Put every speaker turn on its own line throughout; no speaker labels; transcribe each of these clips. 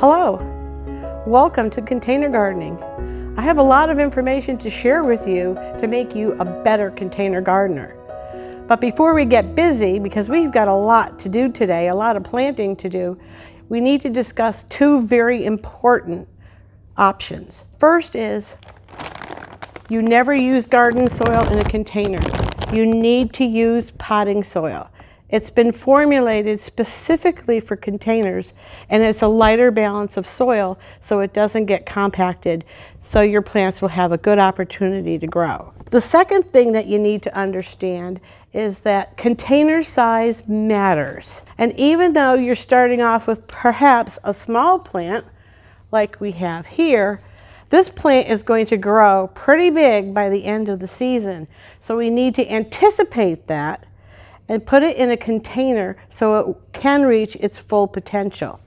Hello, welcome to Container Gardening. I have a lot of information to share with you to make you a better container gardener. But before we get busy, because we've got a lot to do today, a lot of planting to do, we need to discuss two very important options. First is, you never use garden soil in a container. You need to use potting soil. It's been formulated specifically for containers, and it's a lighter balance of soil so it doesn't get compacted, so your plants will have a good opportunity to grow. The second thing that you need to understand is that container size matters. And even though you're starting off with perhaps a small plant, like we have here, this plant is going to grow pretty big by the end of the season. So we need to anticipate that and put it in a container so it can reach its full potential.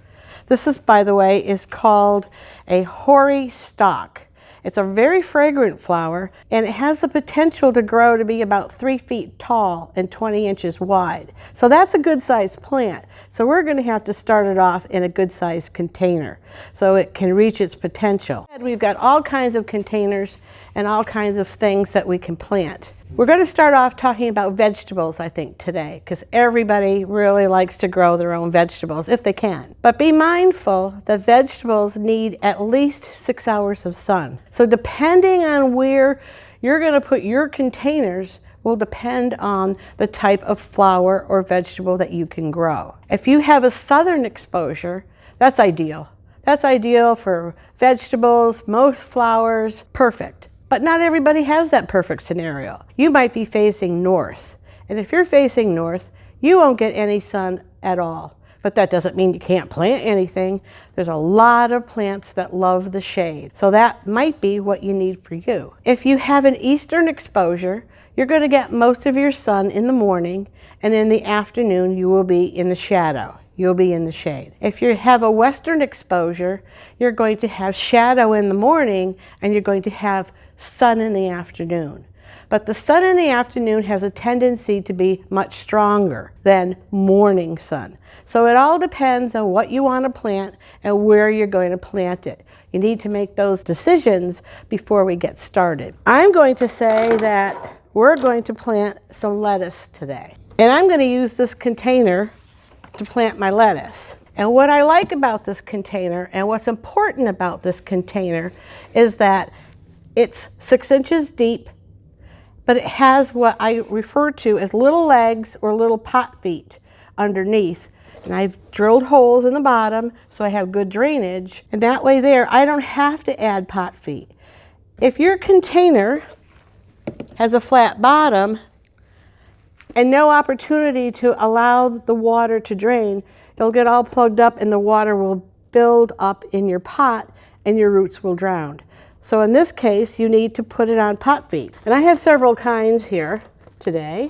This is, by the way, is called a hoary stalk. It's a very fragrant flower, and it has the potential to grow to be about 3 feet tall and 20 inches wide. So that's a good sized plant. So we're going to have to start it off in a good sized container so it can reach its potential. And we've got all kinds of containers and all kinds of things that we can plant. We're going to start off talking about vegetables, I think, today, because everybody really likes to grow their own vegetables if they can. But be mindful that vegetables need at least 6 hours of sun. So depending on where you're going to put your containers will depend on the type of flower or vegetable that you can grow. If you have a southern exposure, that's ideal. That's ideal for vegetables, most flowers, perfect. But not everybody has that perfect scenario. You might be facing north. And if you're facing north, you won't get any sun at all. But that doesn't mean you can't plant anything. There's a lot of plants that love the shade. So that might be what you need for you. If you have an eastern exposure, you're going to get most of your sun in the morning, and in the afternoon you will be in the shadow. You'll be in the shade. If you have a western exposure, you're going to have shadow in the morning and you're going to have sun in the afternoon. But the sun in the afternoon has a tendency to be much stronger than morning sun. So it all depends on what you want to plant and where you're going to plant it. You need to make those decisions before we get started. I'm going to say that we're going to plant some lettuce today. And I'm going to use this container to plant my lettuce. And what I like about this container and what's important about this container is that it's 6 inches deep, but it has what I refer to as little legs or little pot feet underneath. And I've drilled holes in the bottom so I have good drainage. And that way there, I don't have to add pot feet. If your container has a flat bottom and no opportunity to allow the water to drain, it'll get all plugged up and the water will build up in your pot and your roots will drown. So in this case, you need to put it on pot feet. And I have several kinds here today.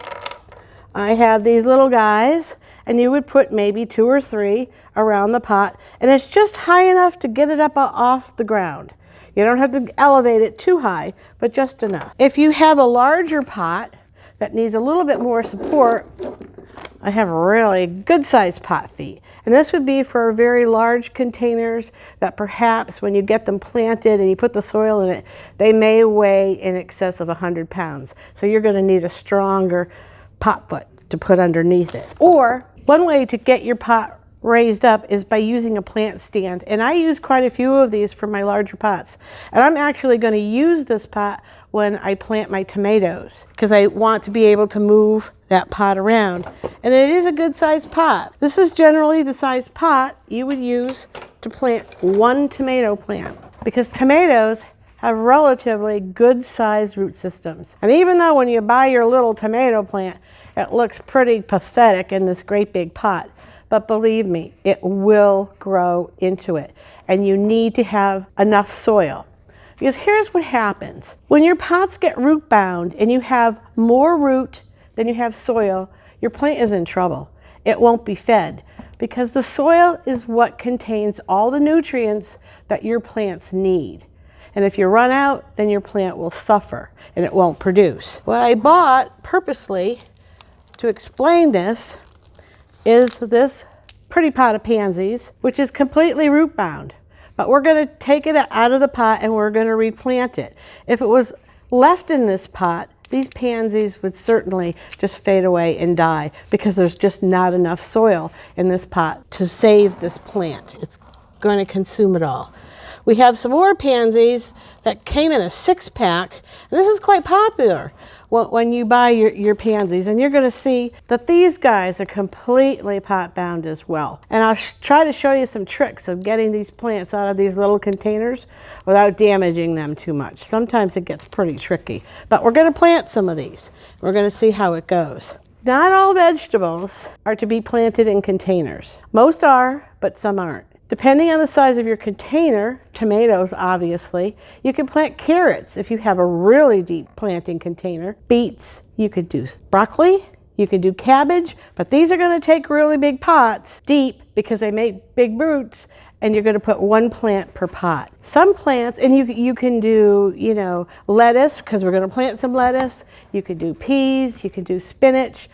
I have these little guys, and you would put maybe 2 or 3 around the pot, and it's just high enough to get it up off the ground. You don't have to elevate it too high, but just enough. If you have a larger pot that needs a little bit more support, I have really good sized pot feet. And this would be for very large containers that perhaps when you get them planted and you put the soil in it, they may weigh in excess of 100 pounds. So you're going to need a stronger pot foot to put underneath it. Or one way to get your pot raised up is by using a plant stand. And I use quite a few of these for my larger pots. And I'm actually going to use this pot when I plant my tomatoes because I want to be able to move that pot around. And it is a good sized pot. This is generally the size pot you would use to plant 1 tomato plant because tomatoes have relatively good sized root systems. And even though when you buy your little tomato plant, it looks pretty pathetic in this great big pot, but believe me, it will grow into it. And you need to have enough soil. Because here's what happens. When your pots get root bound and you have more root than you have soil, your plant is in trouble. It won't be fed because the soil is what contains all the nutrients that your plants need. And if you run out, then your plant will suffer and it won't produce. What I bought purposely to explain this is this pretty pot of pansies, which is completely root bound. But we're going to take it out of the pot and we're going to replant it. If it was left in this pot, these pansies would certainly just fade away and die because there's just not enough soil in this pot to save this plant. It's going to consume it all. We have some more pansies that came in a 6-pack. And this is quite popular when you buy your pansies, and you're going to see that these guys are completely pot bound as well. And I'll try to show you some tricks of getting these plants out of these little containers without damaging them too much. Sometimes it gets pretty tricky, but we're going to plant some of these. We're going to see how it goes. Not all vegetables are to be planted in containers. Most are, but some aren't. Depending on the size of your container, tomatoes obviously, you can plant carrots if you have a really deep planting container. Beets, you could do broccoli, you could do cabbage, but these are going to take really big pots, deep, because they make big roots, and you're going to put 1 plant per pot. Some plants, and you can do, lettuce, because we're going to plant some lettuce. You could do peas, you can do spinach.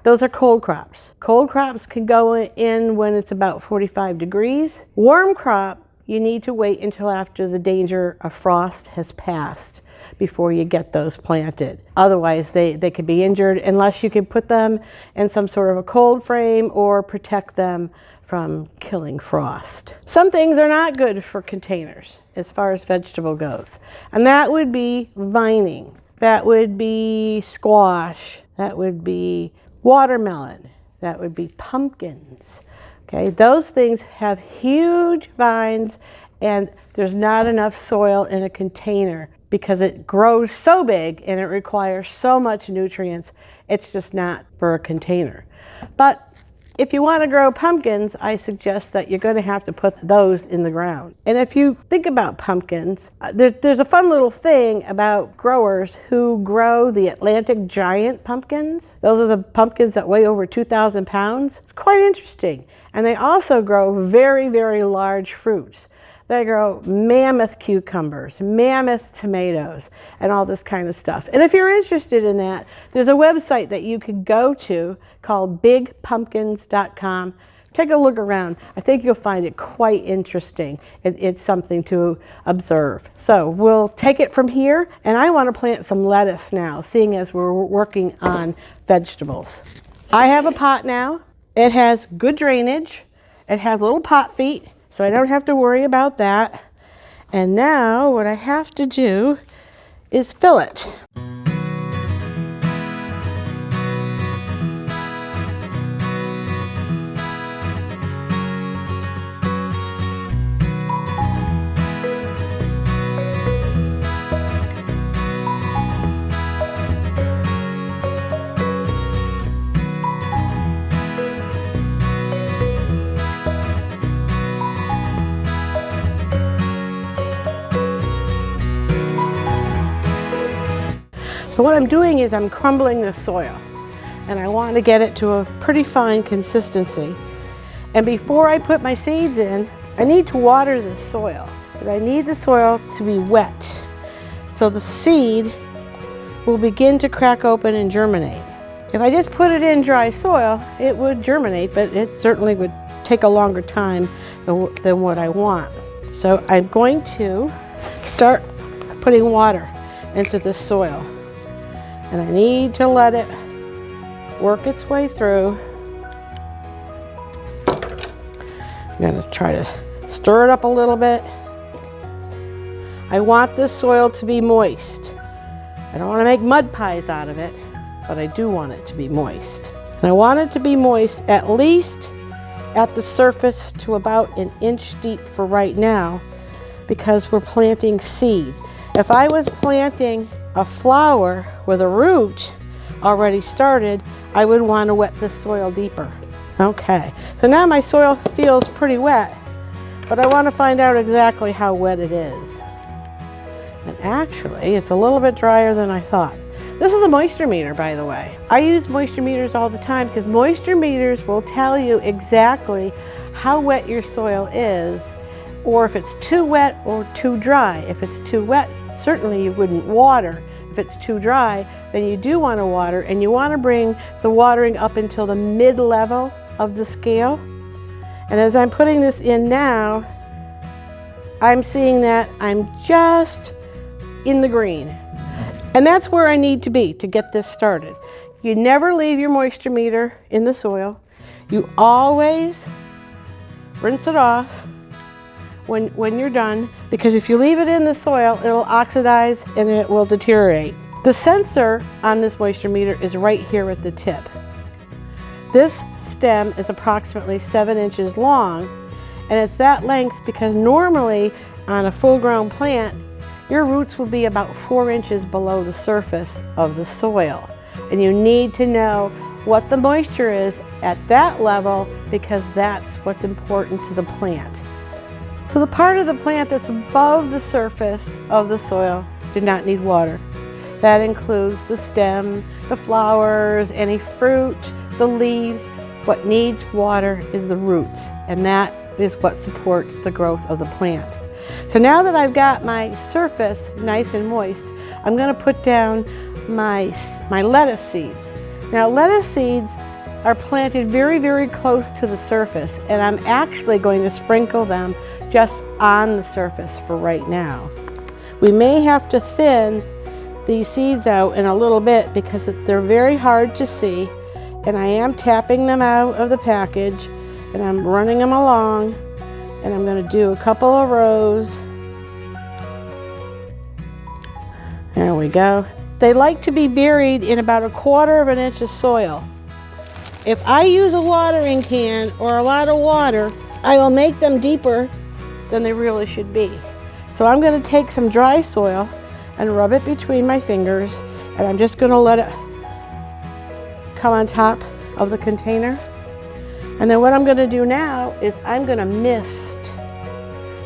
Those are cold crops. Cold crops can go in when it's about 45 degrees. Warm crop, you need to wait until after the danger of frost has passed before you get those planted. Otherwise, they could be injured unless you can put them in some sort of a cold frame or protect them from killing frost. Some things are not good for containers as far as vegetable goes, and that would be vining. That would be squash. That would be watermelon, that would be pumpkins. Okay, those things have huge vines and there's not enough soil in a container because it grows so big and it requires so much nutrients. It's just not for a container. But if you want to grow pumpkins, I suggest that you're going to have to put those in the ground. And if you think about pumpkins, there's a fun little thing about growers who grow the Atlantic giant pumpkins. Those are the pumpkins that weigh over 2,000 pounds. It's quite interesting. And they also grow very, very large fruits. They grow mammoth cucumbers, mammoth tomatoes, and all this kind of stuff. And if you're interested in that, there's a website that you can go to called bigpumpkins.com. Take a look around. I think you'll find it quite interesting. It's something to observe. So we'll take it from here, and I want to plant some lettuce now, seeing as we're working on vegetables. I have a pot now. It has good drainage. It has little pot feet, so I don't have to worry about that. And now what I have to do is fill it. So what I'm doing is I'm crumbling the soil, and I want to get it to a pretty fine consistency. And before I put my seeds in, I need to water the soil. But I need the soil to be wet, so the seed will begin to crack open and germinate. If I just put it in dry soil, it would germinate, but it certainly would take a longer time than what I want. So I'm going to start putting water into this soil. And I need to let it work its way through. I'm going to try to stir it up a little bit. I want this soil to be moist. I don't want to make mud pies out of it, but I do want it to be moist. And I want it to be moist at least at the surface to about 1 inch deep for right now, because we're planting seed. If I was planting a flower with a root already started, I would want to wet the soil deeper. Okay, so now my soil feels pretty wet, but I want to find out exactly how wet it is. And actually, it's a little bit drier than I thought. This is a moisture meter, by the way. I use moisture meters all the time because moisture meters will tell you exactly how wet your soil is, or if it's too wet or too dry. If it's too wet, certainly you wouldn't water. If it's too dry, then you do want to water, and you want to bring the watering up until the mid-level of the scale. And as I'm putting this in now, I'm seeing that I'm just in the green. And that's where I need to be to get this started. You never leave your moisture meter in the soil. You always rinse it off when you're done, because if you leave it in the soil, it'll oxidize and it will deteriorate. The sensor on this moisture meter is right here at the tip. This stem is approximately 7 inches long, and it's that length because normally on a full-grown plant, your roots will be about 4 inches below the surface of the soil. And you need to know what the moisture is at that level because that's what's important to the plant. So the part of the plant that's above the surface of the soil do not need water. That includes the stem, the flowers, any fruit, the leaves. What needs water is the roots, and that is what supports the growth of the plant. So now that I've got my surface nice and moist, I'm going to put down my lettuce seeds. Now lettuce seeds are planted very, very close to the surface, and I'm actually going to sprinkle them just on the surface for right now. We may have to thin these seeds out in a little bit because they're very hard to see, and I am tapping them out of the package and I'm running them along, and I'm going to do a couple of rows. There we go. They like to be buried in about 1/4 inch of soil. If I use a watering can or a lot of water, I will make them deeper than they really should be. So I'm going to take some dry soil and rub it between my fingers, and I'm just going to let it come on top of the container. And then what I'm going to do now is I'm going to mist,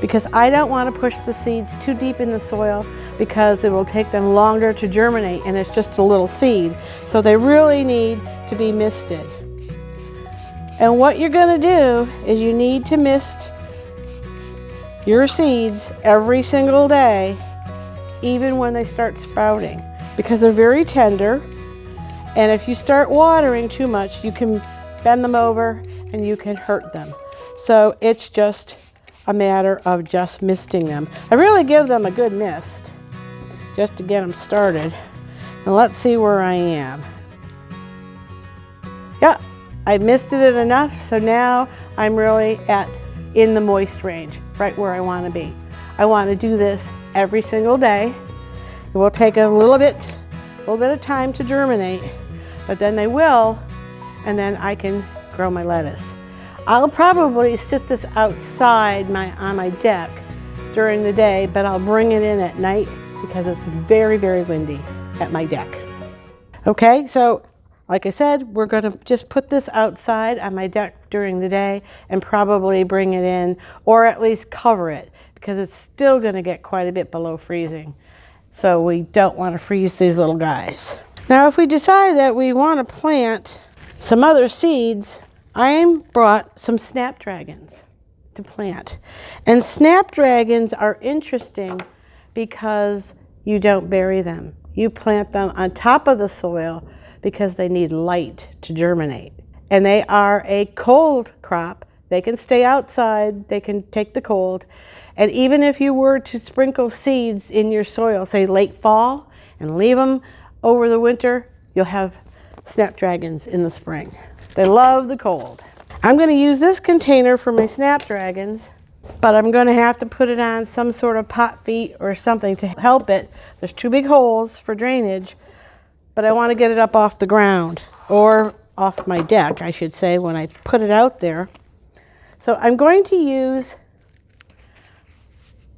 because I don't want to push the seeds too deep in the soil because it will take them longer to germinate, and it's just a little seed. So they really need to be misted. And what you're going to do is you need to mist your seeds every single day, even when they start sprouting, because they're very tender. And if you start watering too much, you can bend them over and you can hurt them. So it's just a matter of just misting them. I really give them a good mist just to get them started. And let's see where I am. Yeah, I misted it enough, so now I'm really in the moist range, right where I want to be. I want to do this every single day. It will take a little bit of time to germinate, but then they will, and then I can grow my lettuce. I'll probably sit this outside on my deck during the day, but I'll bring it in at night because it's very, very windy at my deck. Okay, so like I said, we're going to just put this outside on my deck during the day and probably bring it in, or at least cover it, because it's still going to get quite a bit below freezing. So we don't want to freeze these little guys. Now if we decide that we want to plant some other seeds, I brought some snapdragons to plant. And snapdragons are interesting because you don't bury them. You plant them on top of the soil because they need light to germinate. And they are a cold crop. They can stay outside, they can take the cold. And even if you were to sprinkle seeds in your soil, say late fall, and leave them over the winter, you'll have snapdragons in the spring. They love the cold. I'm going to use this container for my snapdragons, but I'm going to have to put it on some sort of pot feet or something to help it. There's 2 big holes for drainage, but I want to get it up off the ground, or off my deck, I should say, when I put it out there. So I'm going to use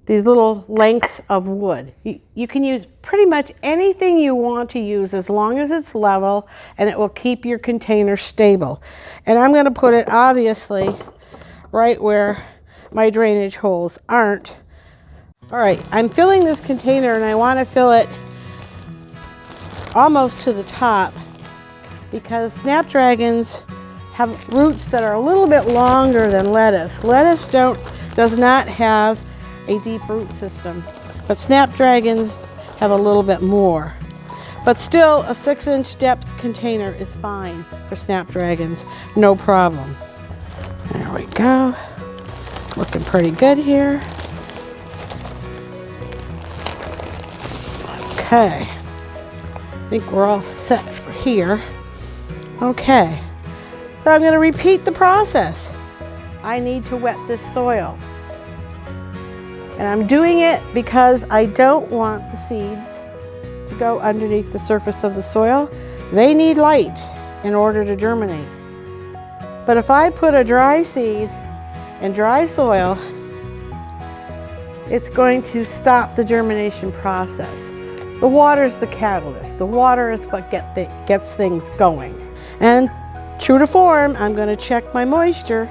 these little lengths of wood. You can use pretty much anything you want to use as long as it's level and it will keep your container stable. And I'm going to put it obviously right where my drainage holes aren't. All right, I'm filling this container and I want to fill it almost to the top because snapdragons have roots that are a little bit longer than lettuce. Lettuce does not have a deep root system, but snapdragons have a little bit more. But still, a 6-inch depth container is fine for snapdragons, no problem. There we go. Looking pretty good here. Okay. I think we're all set for here. Okay. So I'm going to repeat the process. I need to wet this soil. And I'm doing it because I don't want the seeds to go underneath the surface of the soil. They need light in order to germinate. But if I put a dry seed in dry soil, it's going to stop the germination process. The water is the catalyst. The water is what gets things going. And true to form, I'm going to check my moisture,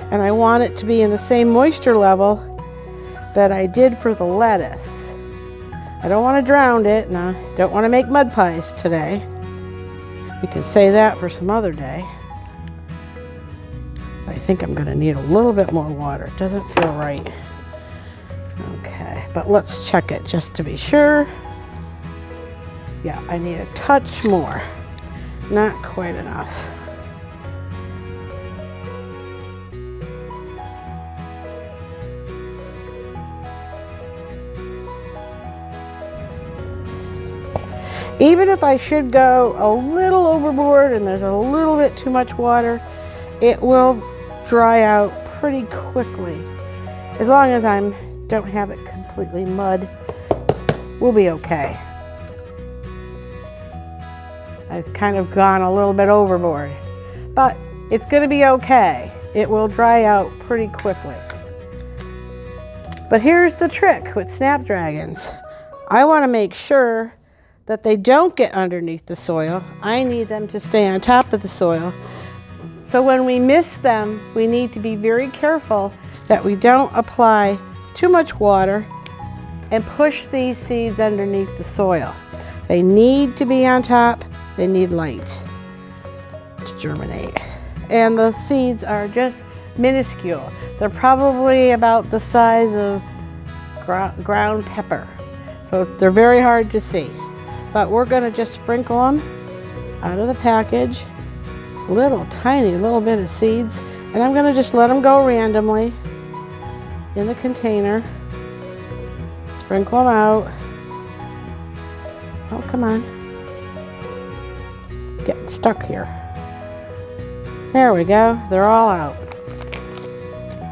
and I want it to be in the same moisture level that I did for the lettuce. I don't want to drown it, and I don't want to make mud pies today. We can save that for some other day. I think I'm going to need a little bit more water. It doesn't feel right. Okay, but let's check it just to be sure. Yeah, I need a touch more. Not quite enough. Even if I should go a little overboard and there's a little bit too much water, it will dry out pretty quickly. As long as I don't have it completely mud, we'll be okay. I've kind of gone a little bit overboard, but it's going to be okay. It will dry out pretty quickly. But here's the trick with snapdragons. I want to make sure that they don't get underneath the soil. I need them to stay on top of the soil. So when we mist them, we need to be very careful that we don't apply too much water and push these seeds underneath the soil. They need to be on top. They need light to germinate. And the seeds are just minuscule. They're probably about the size of ground pepper. So they're very hard to see. But we're going to just sprinkle them out of the package. Tiny little bit of seeds. And I'm going to just let them go randomly in the container. Sprinkle them out. Oh, come on. Getting stuck here. There we go. They're all out.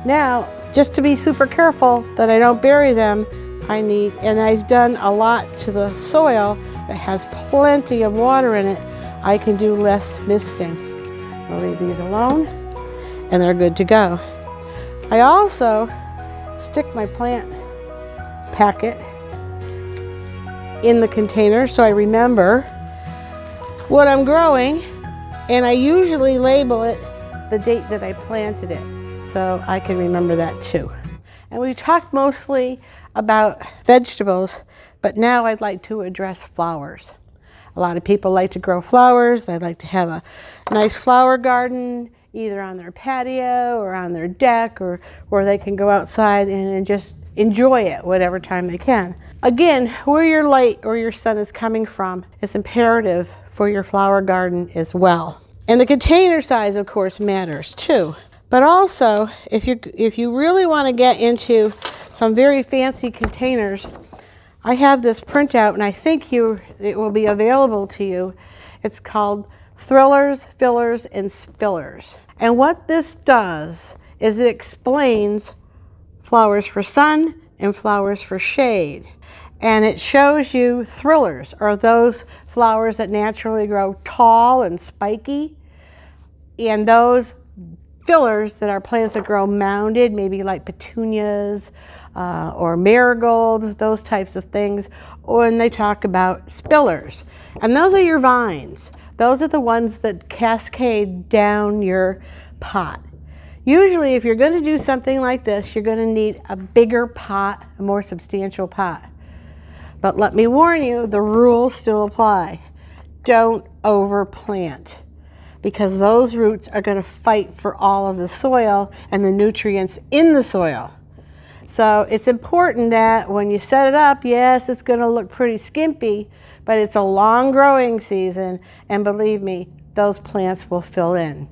Now, just to be super careful that I don't bury them, and I've done a lot to the soil that has plenty of water in it, I can do less misting. I'll leave these alone, and they're good to go. I also stick my plant packet in the container so I remember what I'm growing, and I usually label it the date that I planted it, so I can remember that too. And we talked mostly about vegetables, but now I'd like to address flowers. A lot of people like to grow flowers. They like to have a nice flower garden, either on their patio or on their deck, or where they can go outside and just enjoy it whatever time they can. Again, where your light or your sun is coming from is imperative for your flower garden as well. And the container size, of course, matters too. But also, if you really want to get into some very fancy containers, I have this printout, and I think it will be available to you. It's called Thrillers, Fillers, and Spillers. And what this does is it explains flowers for sun and flowers for shade. And it shows you thrillers, or those flowers that naturally grow tall and spiky, and those fillers that are plants that grow mounded, maybe like petunias or marigolds, those types of things. When they talk about spillers, and those are your vines. Those are the ones that cascade down your pot. Usually, if you're going to do something like this, you're going to need a bigger pot, a more substantial pot. But let me warn you, the rules still apply. Don't overplant, because those roots are going to fight for all of the soil and the nutrients in the soil. So it's important that when you set it up, yes, it's going to look pretty skimpy, but it's a long growing season, and believe me, those plants will fill in.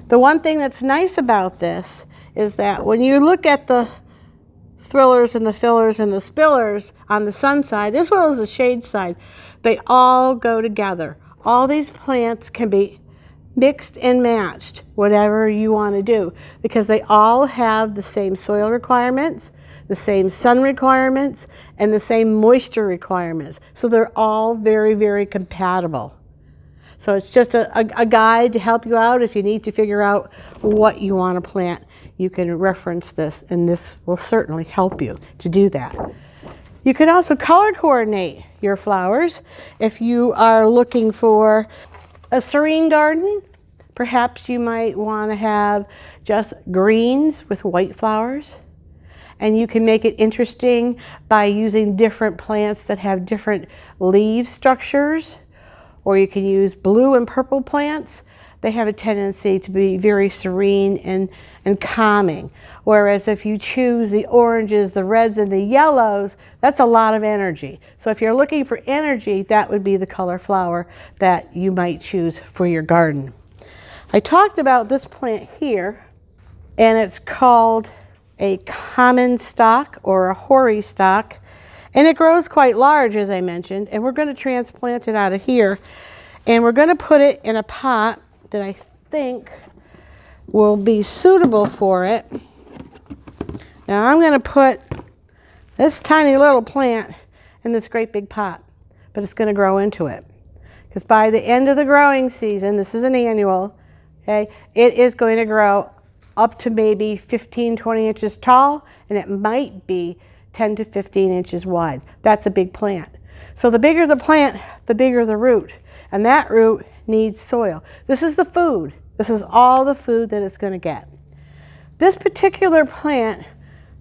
The one thing that's nice about this is that when you look at the thrillers and the fillers and the spillers on the sun side as well as the shade side, they all go together. All these plants can be mixed and matched, whatever you want to do, because they all have the same soil requirements, the same sun requirements, and the same moisture requirements. So they're all very, very compatible. So it's just a guide to help you out if you need to figure out what you want to plant. You can reference this, and this will certainly help you to do that. You can also color coordinate your flowers. If you are looking for a serene garden, perhaps you might want to have just greens with white flowers. And you can make it interesting by using different plants that have different leaf structures. Or you can use blue and purple plants. They have a tendency to be very serene and calming. Whereas if you choose the oranges, the reds, and the yellows, that's a lot of energy. So if you're looking for energy, that would be the color flower that you might choose for your garden. I talked about this plant here, and it's called a common stock or a hoary stock. And it grows quite large, as I mentioned, and we're going to transplant it out of here. And we're going to put it in a pot that I think will be suitable for it. Now I'm going to put this tiny little plant in this great big pot, but it's going to grow into it. Because by the end of the growing season, this is an annual, okay, it is going to grow up to maybe 15, 20 inches tall, and it might be 10 to 15 inches wide. That's a big plant. So the bigger the plant, the bigger the root. And that root needs soil. This is the food. This is all the food that it's going to get. This particular plant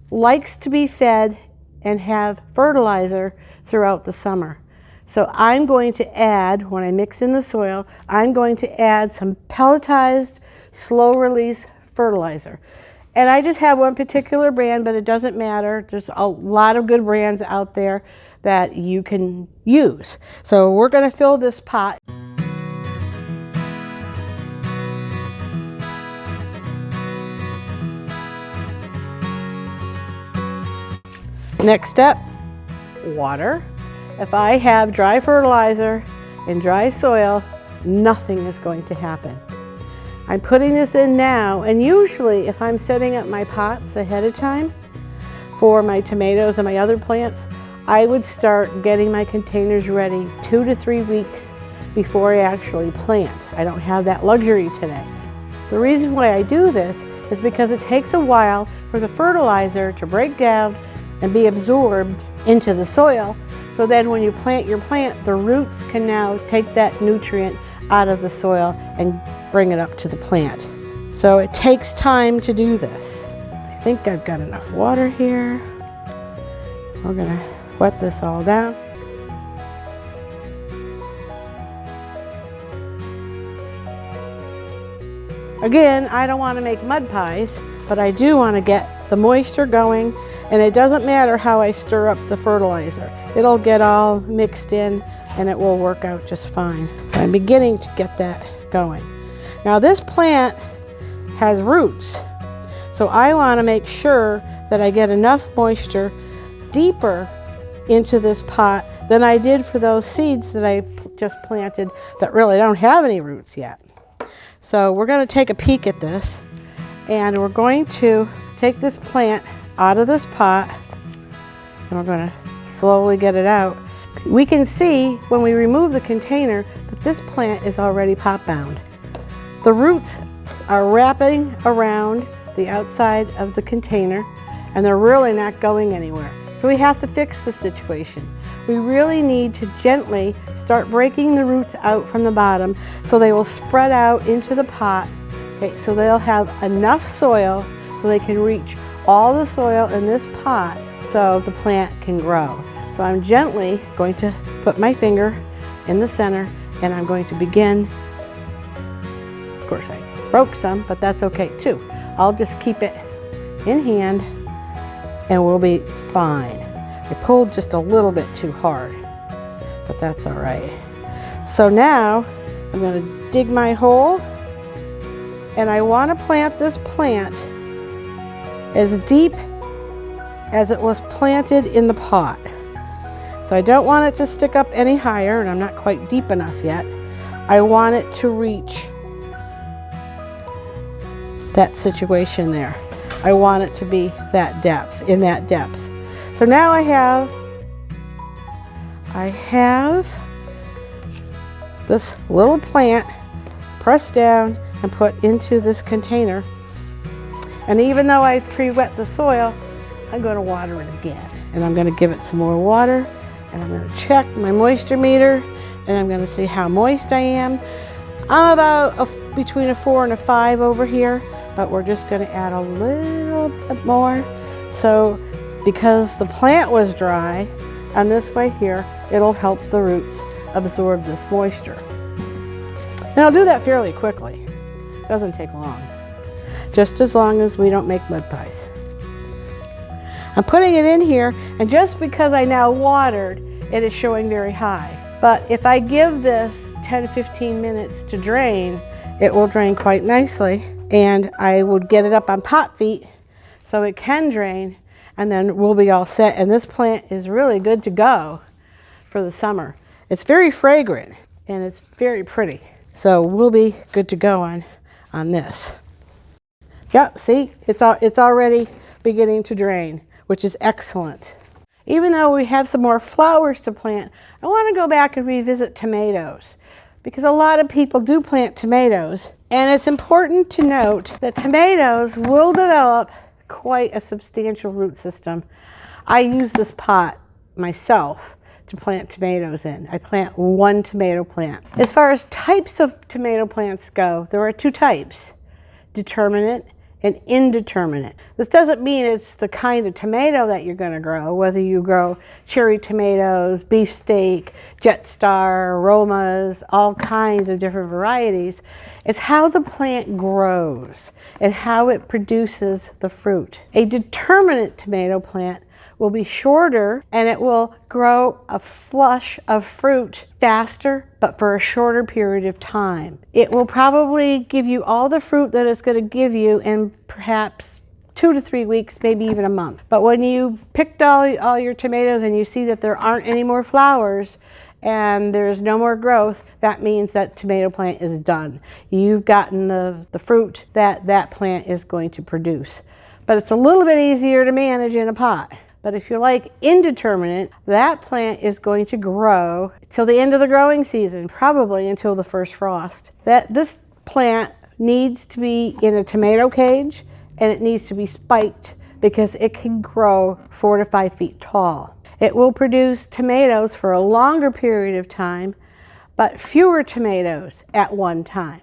likes to be fed and have fertilizer throughout the summer. So I'm going to add, when I mix in the soil, I'm going to add some pelletized, slow-release fertilizer. And I just have one particular brand, but it doesn't matter. There's a lot of good brands out there that you can use. So we're going to fill this pot. Next step, water. If I have dry fertilizer and dry soil, nothing is going to happen. I'm putting this in now, and usually if I'm setting up my pots ahead of time for my tomatoes and my other plants, I would start getting my containers ready 2 to 3 weeks before I actually plant. I don't have that luxury today. The reason why I do this is because it takes a while for the fertilizer to break down and be absorbed into the soil. So then when you plant your plant, the roots can now take that nutrient out of the soil and bring it up to the plant. So it takes time to do this. I think I've got enough water here. We're gonna wet this all down. Again, I don't want to make mud pies, but I do want to get the moisture going, and it doesn't matter how I stir up the fertilizer. It'll get all mixed in and it will work out just fine. So I'm beginning to get that going. Now this plant has roots, so I want to make sure that I get enough moisture deeper into this pot than I did for those seeds that I just planted that really don't have any roots yet. So we're going to take a peek at this, and we're going to take this plant out of this pot, and we're going to slowly get it out. We can see when we remove the container that this plant is already pot bound. The roots are wrapping around the outside of the container, and they're really not going anywhere. So we have to fix the situation. We really need to gently start breaking the roots out from the bottom so they will spread out into the pot. Okay, so they'll have enough soil so they can reach all the soil in this pot so the plant can grow. So I'm gently going to put my finger in the center, and I'm going to begin. Of course I broke some, but that's okay too. I'll just keep it in hand and we'll be fine. I pulled just a little bit too hard, but that's all right. So now I'm going to dig my hole, and I want to plant this plant as deep as it was planted in the pot. So I don't want it to stick up any higher, and I'm not quite deep enough yet. I want it to reach that situation there. I want it to be that depth, in that depth. So now I have this little plant pressed down and put into this container. And even though I pre-wet the soil, I'm going to water it again. And I'm going to give it some more water, and I'm going to check my moisture meter, and I'm going to see how moist I am. I'm about between a 4 and a 5 over here, but we're just going to add a little bit more. So because the plant was dry, and this way here, it'll help the roots absorb this moisture. And I'll do that fairly quickly. It doesn't take long. Just as long as we don't make mud pies. I'm putting it in here, and just because I now watered, it is showing very high. But if I give this 10-15 minutes to drain, it will drain quite nicely, and I would get it up on pot feet so it can drain, and then we'll be all set. And this plant is really good to go for the summer. It's very fragrant and it's very pretty. So we'll be good to go on this. Yep, see, it's already beginning to drain, which is excellent. Even though we have some more flowers to plant, I want to go back and revisit tomatoes, because a lot of people do plant tomatoes, and it's important to note that tomatoes will develop quite a substantial root system. I use this pot myself to plant tomatoes in. I plant one tomato plant. As far as types of tomato plants go, there are two types: determinate and indeterminate. This doesn't mean it's the kind of tomato that you're going to grow, whether you grow cherry tomatoes, beefsteak, Jetstar, aromas, all kinds of different varieties. It's how the plant grows and how it produces the fruit. A determinate tomato plant will be shorter, and it will grow a flush of fruit faster, but for a shorter period of time. It will probably give you all the fruit that it's going to give you in perhaps 2 to 3 weeks, maybe even a month. But when you picked all your tomatoes and you see that there aren't any more flowers and there's no more growth, that means that tomato plant is done. You've gotten the fruit that plant is going to produce. But it's a little bit easier to manage in a pot. But if you're like indeterminate, that plant is going to grow till the end of the growing season, probably until the first frost. This plant needs to be in a tomato cage, and it needs to be spiked because it can grow 4 to 5 feet tall. It will produce tomatoes for a longer period of time, but fewer tomatoes at one time.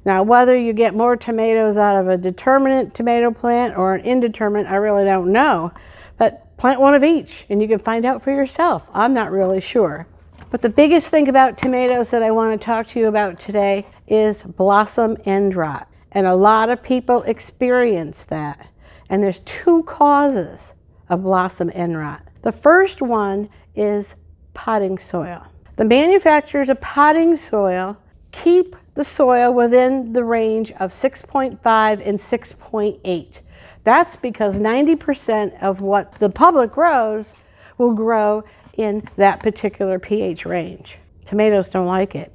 Now, whether you get more tomatoes out of a determinate tomato plant or an indeterminate, I really don't know. But plant one of each, and you can find out for yourself. I'm not really sure. But the biggest thing about tomatoes that I want to talk to you about today is blossom end rot. And a lot of people experience that. And there's 2 causes of blossom end rot. The first one is potting soil. The manufacturers of potting soil keep the soil within the range of 6.5 and 6.8. That's because 90% of what the public grows will grow in that particular pH range. Tomatoes don't like it.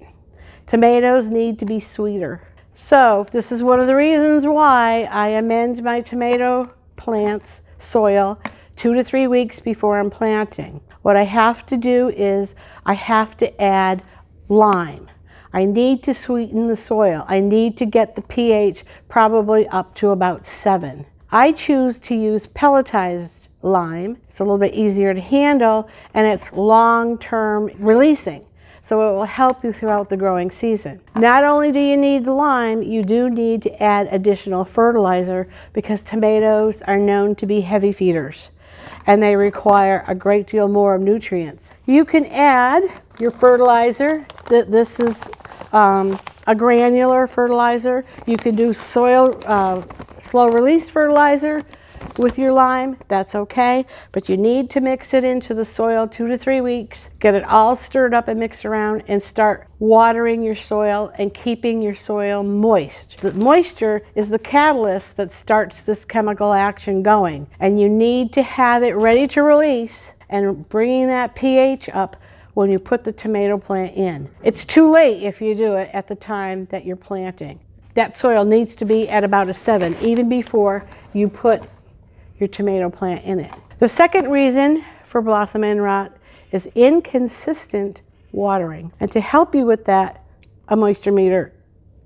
Tomatoes need to be sweeter. So this is one of the reasons why I amend my tomato plants soil 2 to 3 weeks before I'm planting. What I have to do is I have to add lime. I need to sweeten the soil. I need to get the pH probably up to about 7. I choose to use pelletized lime. It's a little bit easier to handle, and it's long-term releasing, so it will help you throughout the growing season. Not only do you need the lime, you do need to add additional fertilizer, because tomatoes are known to be heavy feeders, and they require a great deal more of nutrients. You can add your fertilizer. This is a granular fertilizer. You can do soil slow release fertilizer. with your lime, that's okay, but you need to mix it into the soil 2 to 3 weeks, get it all stirred up and mixed around, and start watering your soil and keeping your soil moist. The moisture is the catalyst that starts this chemical action going, and you need to have it ready to release and bringing that pH up when you put the tomato plant in. It's too late if you do it at the time that you're planting. That soil needs to be at about a 7 even before you put your tomato plant in it. The second reason for blossom end rot is inconsistent watering. And to help you with that, a moisture meter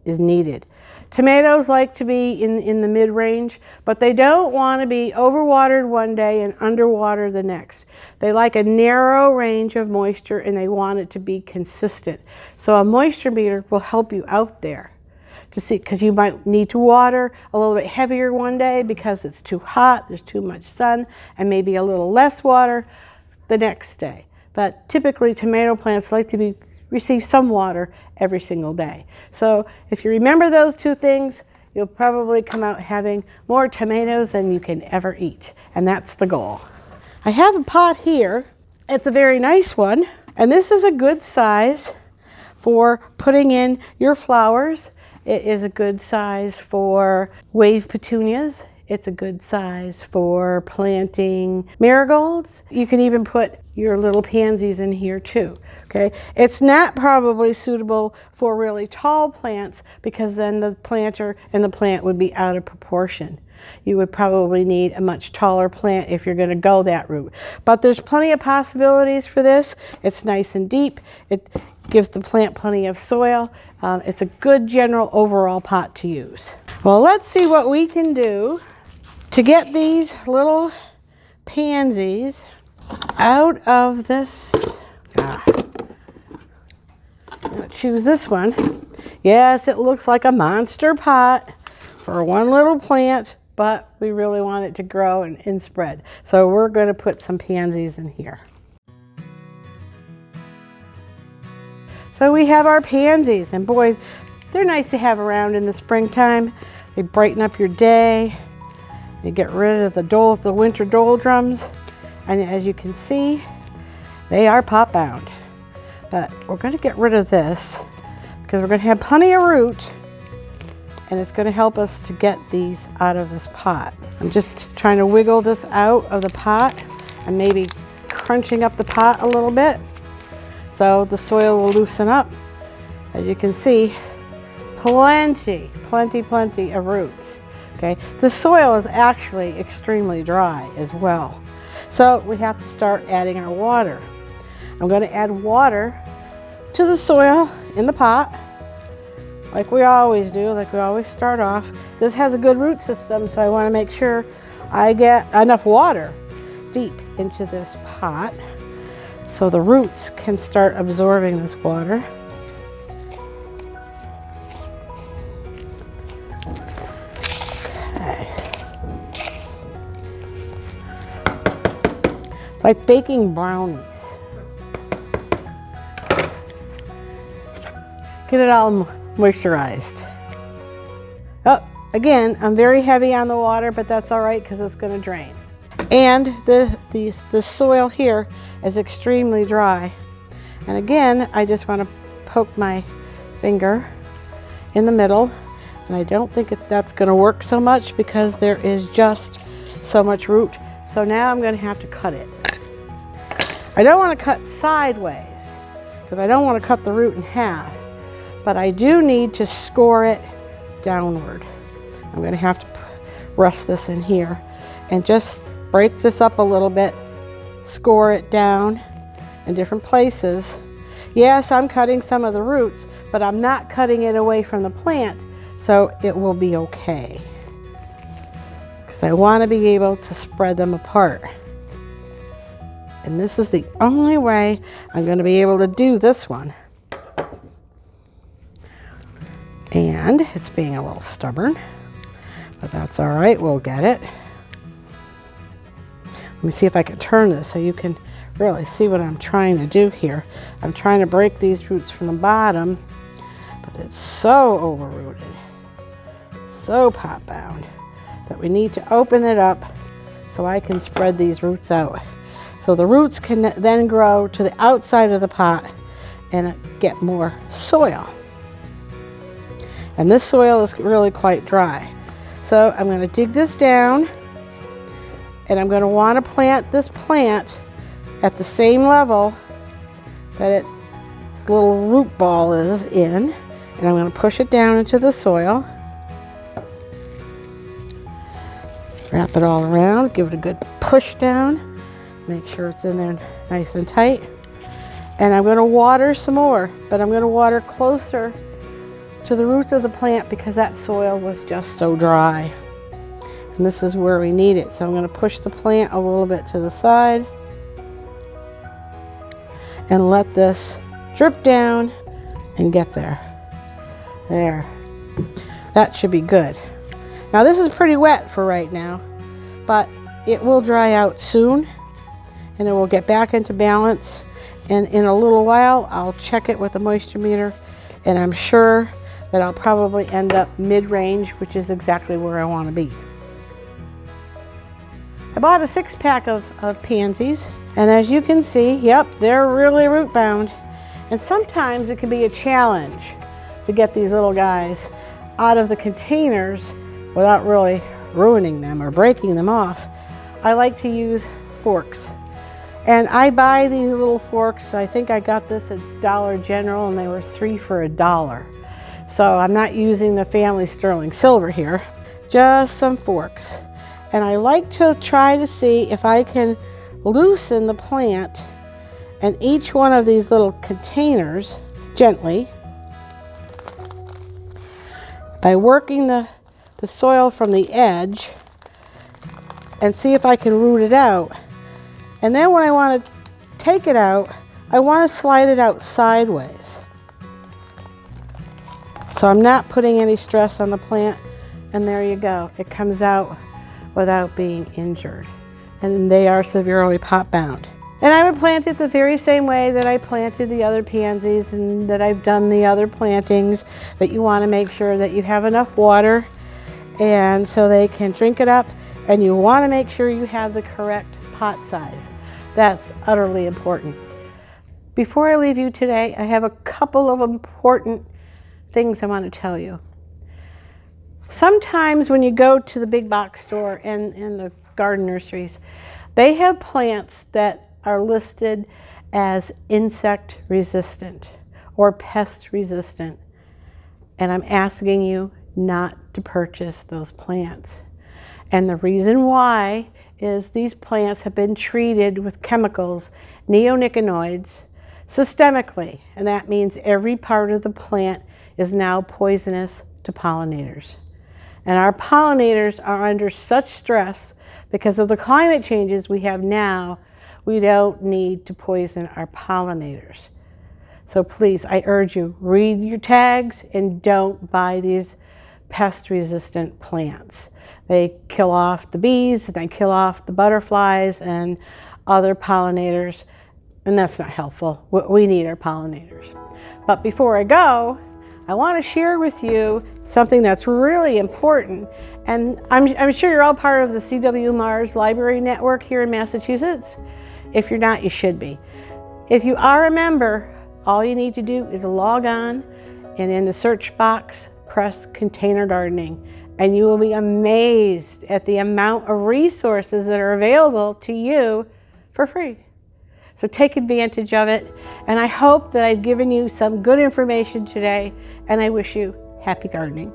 is needed. Tomatoes like to be in the mid-range, but they don't want to be overwatered one day and underwater the next. They like a narrow range of moisture and they want it to be consistent. So a moisture meter will help you out there to see, because you might need to water a little bit heavier one day because it's too hot, there's too much sun, and maybe a little less water the next day. But typically tomato plants like to receive some water every single day. So if you remember those two things, you'll probably come out having more tomatoes than you can ever eat. And that's the goal. I have a pot here. It's a very nice one. And this is a good size for putting in your flowers. It is a good size for wave petunias. It's a good size for planting marigolds. You can even put your little pansies in here too, okay? It's not probably suitable for really tall plants because then the planter and the plant would be out of proportion. You would probably need a much taller plant if you're gonna go that route. But there's plenty of possibilities for this. It's nice and deep. It gives the plant plenty of soil. It's a good general overall pot to use. Well, let's see what we can do to get these little pansies out of this. Choose this one. Yes, it looks like a monster pot for one little plant, but we really want it to grow and spread. So we're going to put some pansies in here. So we have our pansies, and boy, they're nice to have around in the springtime. They brighten up your day. You get rid of the winter doldrums, and as you can see, they are pot bound. But we're going to get rid of this because we're going to have plenty of root, and it's going to help us to get these out of this pot. I'm just trying to wiggle this out of the pot and maybe crunching up the pot a little bit so the soil will loosen up. As you can see, plenty of roots. Okay, the soil is actually extremely dry as well. So we have to start adding our water. I'm going to add water to the soil in the pot, like we always do, like we always start off. This has a good root system, so I want to make sure I get enough water deep into this pot so the roots can start absorbing this water. It's like baking brownies. Get it all moisturized. Oh, again, I'm very heavy on the water, but that's all right because it's going to drain. And the soil here is extremely dry. And again, I just want to poke my finger in the middle. And I don't think that's going to work so much because there is just so much root. So now I'm going to have to cut it. I don't want to cut sideways because I don't want to cut the root in half, but I do need to score it downward. I'm going to have to rest this in here and just break this up a little bit, score it down in different places. Yes, I'm cutting some of the roots, but I'm not cutting it away from the plant, so it will be okay. Because I want to be able to spread them apart. And this is the only way I'm going to be able to do this one. And it's being a little stubborn, but that's all right, we'll get it. Let me see if I can turn this so you can really see what I'm trying to do here. I'm trying to break these roots from the bottom, but it's so overrooted, so pot bound, that we need to open it up so I can spread these roots out. So the roots can then grow to the outside of the pot and get more soil. And this soil is really quite dry. So I'm going to dig this down, and I'm going to want to plant this plant at the same level that its little root ball is in. And I'm going to push it down into the soil. Wrap it all around, give it a good push down. Make sure it's in there nice and tight. And I'm going to water some more, but I'm going to water closer to the roots of the plant because that soil was just so dry. And this is where we need it. So I'm going to push the plant a little bit to the side and let this drip down and get there. There. That should be good. Now this is pretty wet for right now, but it will dry out soon and it will get back into balance. And in a little while, I'll check it with a moisture meter, and I'm sure that I'll probably end up mid-range, which is exactly where I want to be. I bought a 6-pack of pansies, and as you can see, yep, they're really root bound. And sometimes it can be a challenge to get these little guys out of the containers without really ruining them or breaking them off. I like to use forks. And I buy these little forks. I think I got this at Dollar General and they were 3 for $1. So I'm not using the family sterling silver here, just some forks. And I like to try to see if I can loosen the plant in each one of these little containers gently by working the soil from the edge and see if I can root it out. And then when I want to take it out, I want to slide it out sideways. So I'm not putting any stress on the plant, and there you go. It comes out without being injured. And they are severely pot bound. And I would plant it the very same way that I planted the other pansies and that I've done the other plantings, that you want to make sure that you have enough water and so they can drink it up, and you want to make sure you have the correct pot size. That's utterly important. Before I leave you today, I have a couple of important things I want to tell you. Sometimes when you go to the big box store and the garden nurseries, they have plants that are listed as insect resistant or pest resistant. And I'm asking you not to purchase those plants. And the reason why is these plants have been treated with chemicals, neonicotinoids, systemically. And that means every part of the plant is now poisonous to pollinators. And our pollinators are under such stress because of the climate changes we have now. We don't need to poison our pollinators. So please, I urge you, read your tags and don't buy these pest-resistant plants. They kill off the bees, and they kill off the butterflies and other pollinators, and that's not helpful. We need our pollinators. But before I go, I want to share with you something that's really important. And I'm sure you're all part of the C.W. Mars Library Network here in Massachusetts. If you're not, you should be. If you are a member, all you need to do is log on and in the search box, press Container Gardening. And you will be amazed at the amount of resources that are available to you for free. So take advantage of it. And I hope that I've given you some good information today. And I wish you happy gardening.